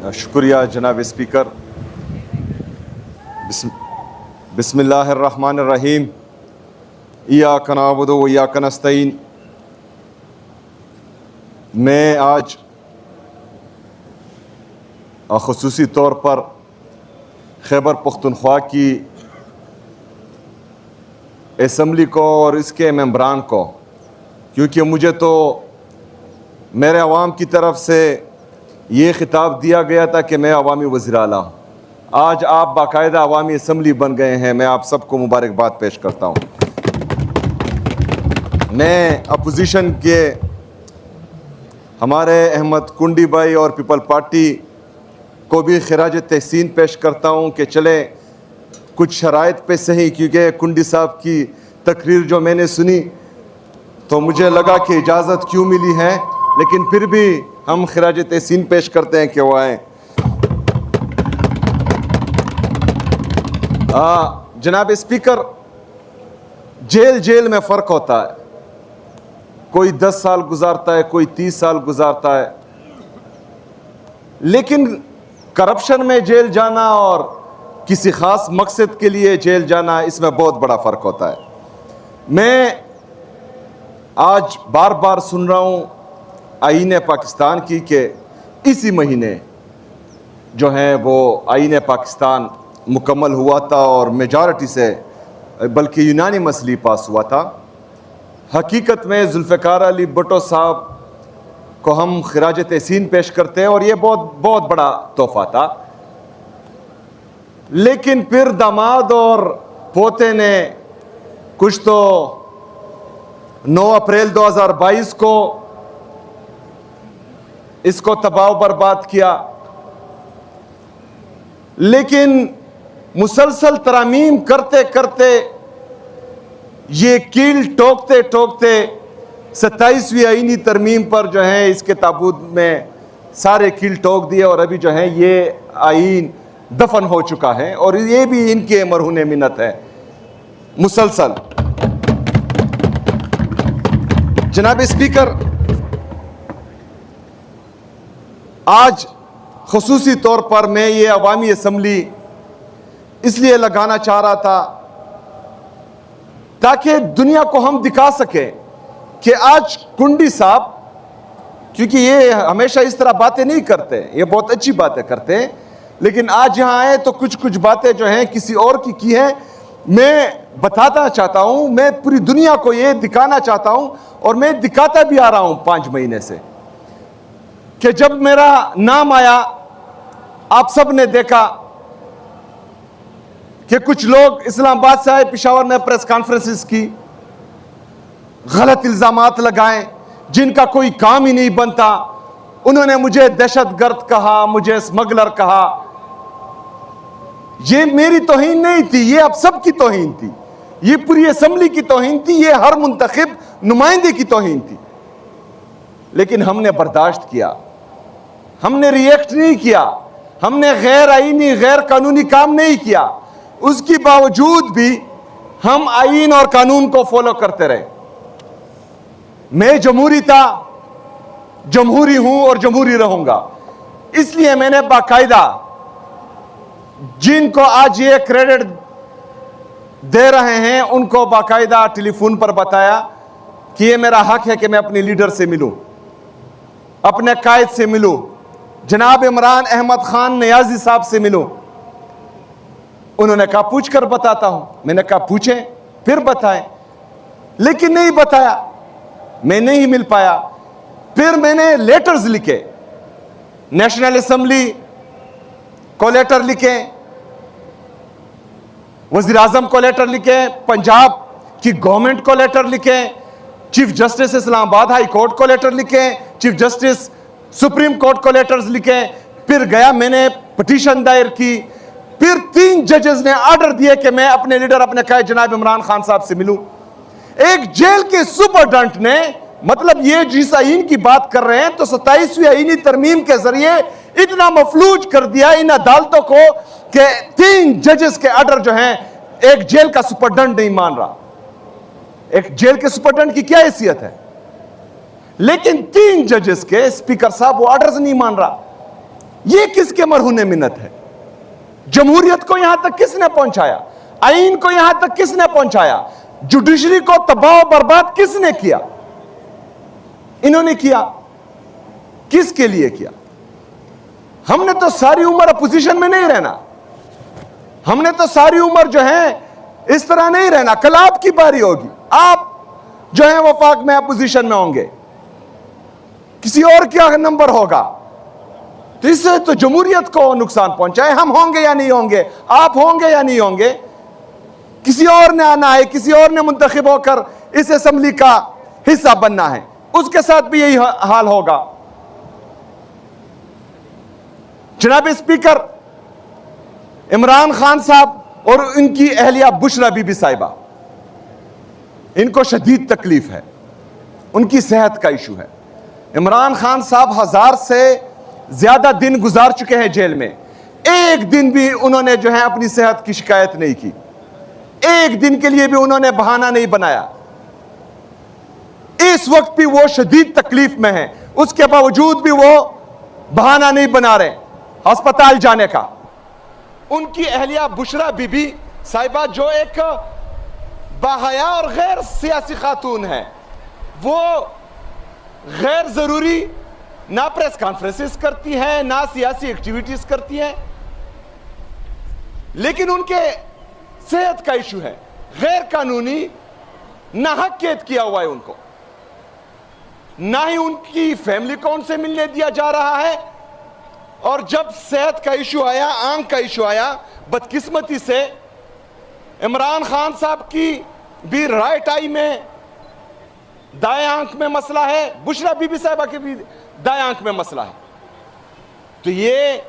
शुक्रिया जनाब स्पीकर। बिस्मिल्लाहिर्रहमानिर्रहीम। इय्याका नअबुदु व इय्याका नस्तईन। मैं आज ख़ुसूसी तौर पर खैबर पख्तूनख्वा की असम्बली को और इसके मेंबरान को, क्योंकि मुझे तो मेरे अवाम की तरफ से ये खिताब दिया गया था कि मैं अवामी वज़ीर आला हूँ। आज आप बाकायदा अवामी असम्बली बन गए हैं। मैं आप सबको मुबारकबाद पेश करता हूँ। मैं अपोजिशन के हमारे अहमद कुंडी भाई और पीपल पार्टी को भी खिराज तहसीन पेश करता हूँ कि चले कुछ शराइत पे सही, क्योंकि कुंडी साहब की तकरीर जो मैंने सुनी तो मुझे लगा कि इजाज़त क्यों मिली है, लेकिन फिर भी हम खिराज तहसीन पेश करते हैं कि वो आए। जनाब स्पीकर, जेल में फ़र्क होता है। कोई 10 साल गुजारता है, कोई 30 साल गुजारता है, लेकिन करप्शन में जेल जाना और किसी ख़ास मकसद के लिए जेल जाना, इसमें बहुत बड़ा फ़र्क होता है। मैं आज बार बार सुन रहा हूँ आईन पाकिस्तान की कि इसी महीने जो है वो आईन पाकिस्तान मुकम्मल हुआ था और मेजॉरिटी से, बल्कि यूनानिमसली पास हुआ था। हकीकत में जुल्फ़िकार अली भुट्टो साहब को हम खिराज तहसीन पेश करते हैं और ये बहुत बहुत बड़ा तोहफा था। लेकिन फिर दामाद और पोते ने कुछ तो 9 अप्रैल 2022 को इसको तबाह बर्बाद किया, लेकिन मुसलसल तरामीम करते करते ये कील ठोकते ठोकते 27वीं आईनी तरमीम पर जो है इसके ताबूत में सारे कील ठोक दिए और अभी जो है ये आईन दफन हो चुका है और ये भी इनके मरहूने मिन्नत है मुसलसल। जनाब स्पीकर, आज खुसूसी तौर पर मैं ये अवामी असम्बली इसलिए लगाना चाह रहा था ताकि दुनिया को हम दिखा सके कि आज कुंडी साहब, क्योंकि ये हमेशा इस तरह बातें नहीं करते, ये बहुत अच्छी बातें करते हैं, लेकिन आज यहाँ आए तो कुछ कुछ बातें जो हैं किसी और की है। मैं बताना चाहता हूँ, मैं पूरी दुनिया को ये दिखाना चाहता हूँ और मैं दिखाता भी आ रहा हूँ 5 महीने से कि जब मेरा नाम आया, आप सब ने देखा कि कुछ लोग इस्लामाबाद से आए, पेशावर में प्रेस कॉन्फ्रेंसेस की, गलत इल्जामात लगाए जिनका कोई काम ही नहीं बनता। उन्होंने मुझे दहशतगर्द कहा, मुझे स्मगलर कहा। ये मेरी तौहीन नहीं थी, ये आप सब की तौहीन थी, ये पूरी असम्बली की तौहीन थी, ये हर मुंतखब नुमाइंदे की तौहीन थी। लेकिन हमने बर्दाश्त किया, हमने रिएक्ट नहीं किया, हमने गैर आईनी गैर कानूनी काम नहीं किया। उसके बावजूद भी हम आईन और कानून को फॉलो करते रहे। मैं जमहूरी था, जमहूरी हूं और जमहूरी रहूंगा। इसलिए मैंने बाकायदा जिनको आज ये क्रेडिट दे रहे हैं उनको बाकायदा टेलीफोन पर बताया कि ये मेरा हक है कि मैं अपने लीडर से मिलूं, अपने कायद से मिलूं, जनाब इमरान अहमद खान नियाजी साहब से मिलूं। उन्होंने कहा पूछ कर बताता हूं। मैंने कहा पूछें फिर बताएं, लेकिन नहीं बताया, मैं नहीं मिल पाया। फिर मैंने लेटर्स लिखे, नेशनल असम्बली को लेटर लिखे, वजीर आजम को लेटर लिखे, पंजाब की गवर्नमेंट को लेटर लिखे, chief justice Islamabad high court को लेटर लिखे, चीफ जस्टिस सुप्रीम कोर्ट को लेटर्स लिखे। फिर गया, मैंने पिटीशन दायर की। फिर 3 जजेस ने ऑर्डर दिए कि मैं अपने लीडर, अपने कायद जनाब इमरान खान साहब से मिलूं। एक जेल के सुपरडेंट ने, मतलब ये जिस आईन की बात कर रहे हैं, तो 27वीं आईनी तरमीम के जरिए इतना मफलूज कर दिया इन अदालतों को कि 3 जजेस के ऑर्डर जो हैं एक जेल का सुपरडेंट नहीं मान रहा। एक जेल के सुपरडेंट की क्या हैसियत है? लेकिन 3 जजेस के स्पीकर साहब वो ऑर्डर्स नहीं मान रहा। ये किसके मरहूने मिन्नत है? जमहूरियत को यहां तक किसने पहुंचाया? आईन को यहां तक किसने पहुंचाया? जुडिशरी को तबाह बर्बाद किसने किया? इन्होंने किया। किसके लिए किया? हमने तो सारी उम्र अपोजिशन में नहीं रहना, हमने तो सारी उम्र जो है इस तरह नहीं रहना। कल आपकी बारी होगी, आप जो है वफाक में अपोजिशन में होंगे, किसी और क्या नंबर होगा। तो इससे तो जमहूरियत को नुकसान पहुंचा है। हम होंगे या नहीं होंगे, आप होंगे या नहीं होंगे, किसी और ने आना है, किसी और ने मुंतखब होकर इस असेंबली का हिस्सा बनना है, उसके साथ भी यही हाल होगा। जनाब स्पीकर, इमरान खान साहब और उनकी अहलिया बुशरा बीबी साहिबा, इनको शदीद तकलीफ है, उनकी सेहत का इशू है। इमरान खान साहब 1000 से ज्यादा दिन गुजार चुके हैं जेल में, एक दिन भी उन्होंने जो है अपनी सेहत की शिकायत नहीं की, एक दिन के लिए भी उन्होंने बहाना नहीं बनाया। इस वक्त भी वो शदीद तकलीफ में हैं, उसके बावजूद भी वो बहाना नहीं बना रहे अस्पताल जाने का। उनकी अहलिया बुशरा बीबी साहिबा, जो एक बाहया और गैर सियासी खातून है, वो गैर जरूरी ना प्रेस कॉन्फ्रेंसेस करती हैं, ना सियासी एक्टिविटीज करती हैं, लेकिन उनके सेहत का इशू है, गैर कानूनी नाहक कैद किया हुआ है उनको, ना ही उनकी फैमिली को उनसे मिलने दिया जा रहा है। और जब सेहत का इशू आया, आंख का इशू आया, बदकिस्मती से इमरान खान साहब की भी राइट आई में, दाएं आंख में मसला है, बुशरा बीबी साहिबा की भी दाएं आंख में मसला है। तो ये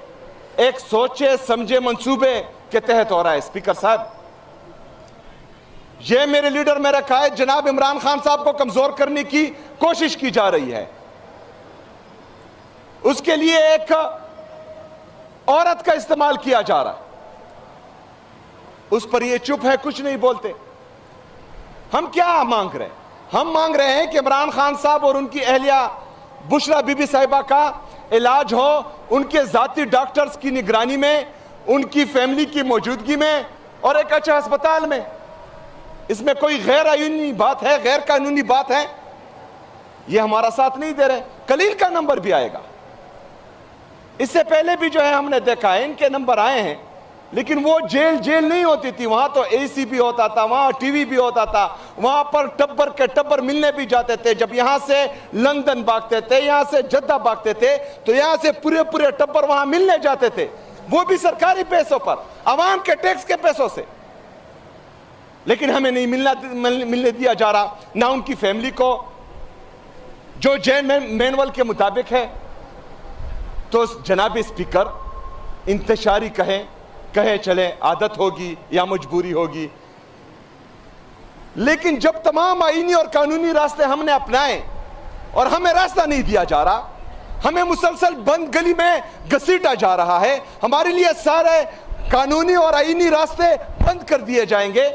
एक सोचे समझे मंसूबे के तहत हो रहा है। स्पीकर साहब, ये मेरे लीडर मेरा कायद जनाब इमरान खान साहब को कमजोर करने की कोशिश की जा रही है। उसके लिए एक औरत का इस्तेमाल किया जा रहा है, उस पर ये चुप है, कुछ नहीं बोलते। हम क्या मांग रहे हैं? हम मांग रहे हैं कि इमरान खान साहब और उनकी अहलिया बुशरा बीबी साहिबा का इलाज हो, उनके जाती डॉक्टर्स की निगरानी में, उनकी फैमिली की मौजूदगी में, और एक अच्छा अस्पताल में। इसमें कोई गैर आईनी बात है, गैर कानूनी बात है, ये हमारा साथ नहीं दे रहे। कलील का नंबर भी आएगा, इससे पहले भी जो है हमने देखा है इनके नंबर आए हैं, लेकिन वो जेल नहीं होती थी, वहां तो एसी भी होता था, वहां टीवी भी होता था, वहां पर टब्बर के टब्बर मिलने भी जाते थे। जब यहां से लंदन भागते थे, यहां से जद्दा भागते थे, तो यहां से पूरे पूरे टब्बर वहां मिलने जाते थे, वो भी सरकारी पैसों पर, आवाम के टैक्स के पैसों से। लेकिन हमें नहीं मिलने दिया जा रहा, ना उनकी फैमिली को, जो जेल मैनुअल के मुताबिक है। तो जनाब स्पीकर, इंतशारी कहे चले, आदत होगी या मजबूरी होगी, लेकिन जब तमाम आईनी और कानूनी रास्ते हमने अपनाए और हमें रास्ता नहीं दिया जा रहा, हमें मुसलसल बंद गली में घसीटा जा रहा है, हमारे लिए सारे कानूनी और आईनी रास्ते बंद कर दिए जाएंगे,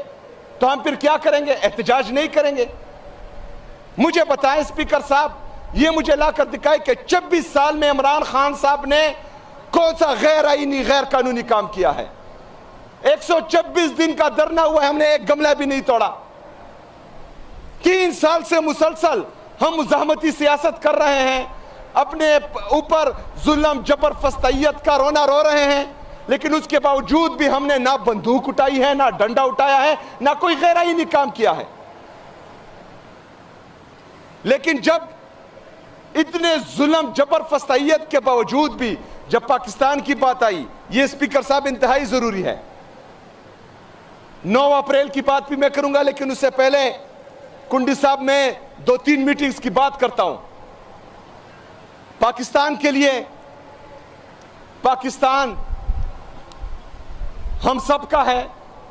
तो हम फिर क्या करेंगे? एहतजाज नहीं करेंगे? मुझे बताएं स्पीकर साहब, ये मुझे लाकर दिखाए कि 26 साल में इमरान खान साहब ने कौन सा गैर आईनी गैर कानूनी काम किया है? 126 दिन का धरना हुआ है, हमने एक गमला भी नहीं तोड़ा। 3 साल से मुसलसल हम मुजाहमती सियासत कर रहे हैं, अपने ऊपर जुल्म जबर फस्तैयत का रोना रो रहे हैं, लेकिन उसके बावजूद भी हमने ना बंदूक उठाई है, ना डंडा उठाया है, ना कोई गैर आईनी काम किया है। लेकिन जब इतने जुल्म जबर फस्तैयत के बावजूद भी जब पाकिस्तान की बात आई, ये स्पीकर साहब इंतहाई जरूरी है। 9 अप्रैल की बात भी मैं करूंगा, लेकिन उससे पहले कुंडी साहब में 2-3 मीटिंग्स की बात करता हूं। पाकिस्तान के लिए, पाकिस्तान हम सब का है,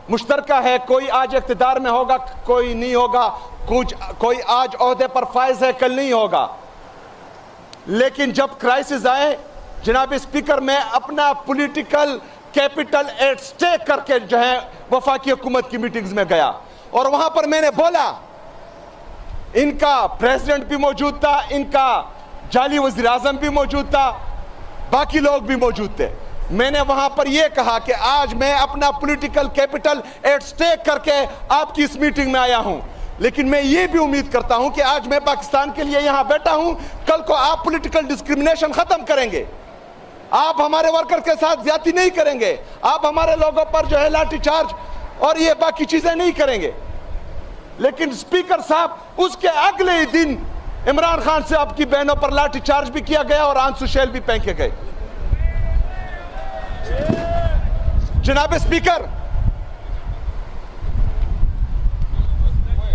मुश्तरका है। कोई आज इख्तिदार में होगा, कोई नहीं होगा, कोई आज ओहदे पर फायज है, कल नहीं होगा। लेकिन जब क्राइसिस आए, जनाब स्पीकर, मैं अपना पॉलिटिकल कैपिटल एट स्टेक करके जो है वफाकी हुकूमत की मीटिंग्स में गया, और वहां पर मैंने बोला, इनका प्रेसिडेंट भी मौजूद था, इनका जाली वज़ीर आज़म भी मौजूद था, बाकी लोग भी मौजूद थे। मैंने वहां पर यह कहा कि आज मैं अपना पॉलिटिकल कैपिटल एट स्टेक करके आपकी इस मीटिंग में आया हूं, लेकिन मैं ये भी उम्मीद करता हूं कि आज मैं पाकिस्तान के लिए यहां बैठा हूं, कल को आप पॉलिटिकल डिस्क्रिमिनेशन खत्म करेंगे, आप हमारे वर्कर के साथ ज्यादती नहीं करेंगे, आप हमारे लोगों पर जो है लाठीचार्ज और ये बाकी चीजें नहीं करेंगे। लेकिन स्पीकर साहब, उसके अगले ही दिन इमरान खान से आपकी बहनों पर लाठीचार्ज भी किया गया और आंसू शेल भी फेंके गए। जनाब स्पीकर,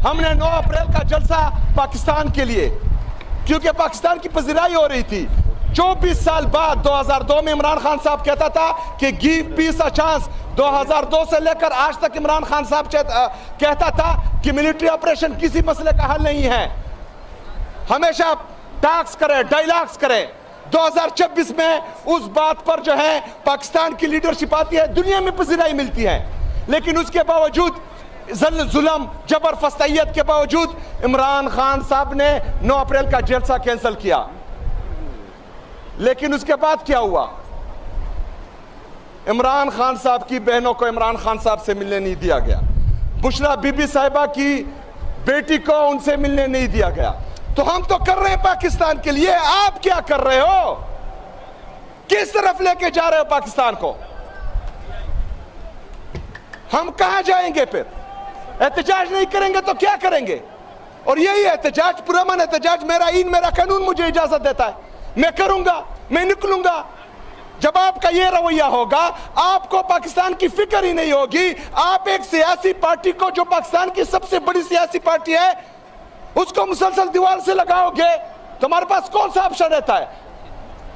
हमने 9 अप्रैल का जलसा पाकिस्तान के लिए, क्योंकि पाकिस्तान की पजीराई हो रही थी। 24 साल बाद 2002 में इमरान खान साहब कहता था कि गिव पीस अ चांस। 2002 से लेकर आज तक इमरान खान साहब कहता था कि मिलिट्री ऑपरेशन किसी मसले का हल नहीं है, हमेशा टॉक्स करें, डायलॉग्स करें। 2026 में उस बात पर जो है पाकिस्तान की लीडरशिप आती है, दुनिया में पजीराई मिलती है, लेकिन उसके बावजूद जुल्म जबर फस्तैयत के बावजूद इमरान खान साहब ने 9 अप्रैल का जलसा कैंसिल किया। लेकिन उसके बाद क्या हुआ? इमरान खान साहब की बहनों को इमरान खान साहब से मिलने नहीं दिया गया, बुशरा बीबी साहिबा की बेटी को उनसे मिलने नहीं दिया गया। तो हम तो कर रहे हैं पाकिस्तान के लिए, आप क्या कर रहे हो? किस तरफ लेके जा रहे हो पाकिस्तान को? हम कहां जाएंगे फिर? एहतजाज नहीं करेंगे तो क्या करेंगे? और यही एहतजाज, पुरअमन एहतजाज, मेरा ईन मेरा कानून मुझे इजाजत देता है, मैं करूंगा, मैं निकलूंगा। जब आपका यह रवैया होगा, आपको पाकिस्तान की फिक्र ही नहीं होगी। आप एक सियासी पार्टी को, जो पाकिस्तान की सबसे बड़ी सियासी पार्टी है, उसको मुसलसल दीवार से लगाओगे तो हमारे पास कौन सा ऑप्शन रहता है?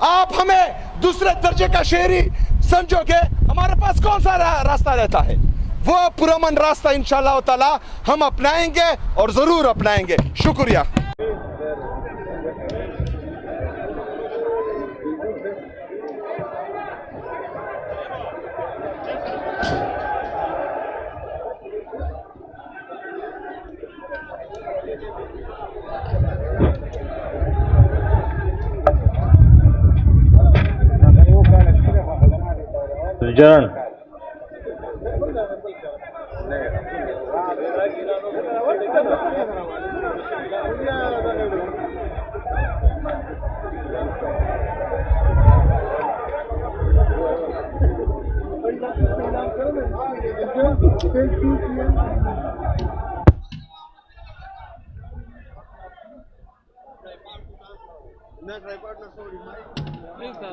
आप हमें दूसरे दर्जे का शहरी समझोगे, हमारे पास कौन सा रास्ता रहता है? वो पुरअमन रास्ता इंशाअल्लाह ताला हम अपनाएंगे और जरूर अपनाएंगे। शुक्रिया। जरण ना ट्राइपॉड ना छोड़ी नहीं था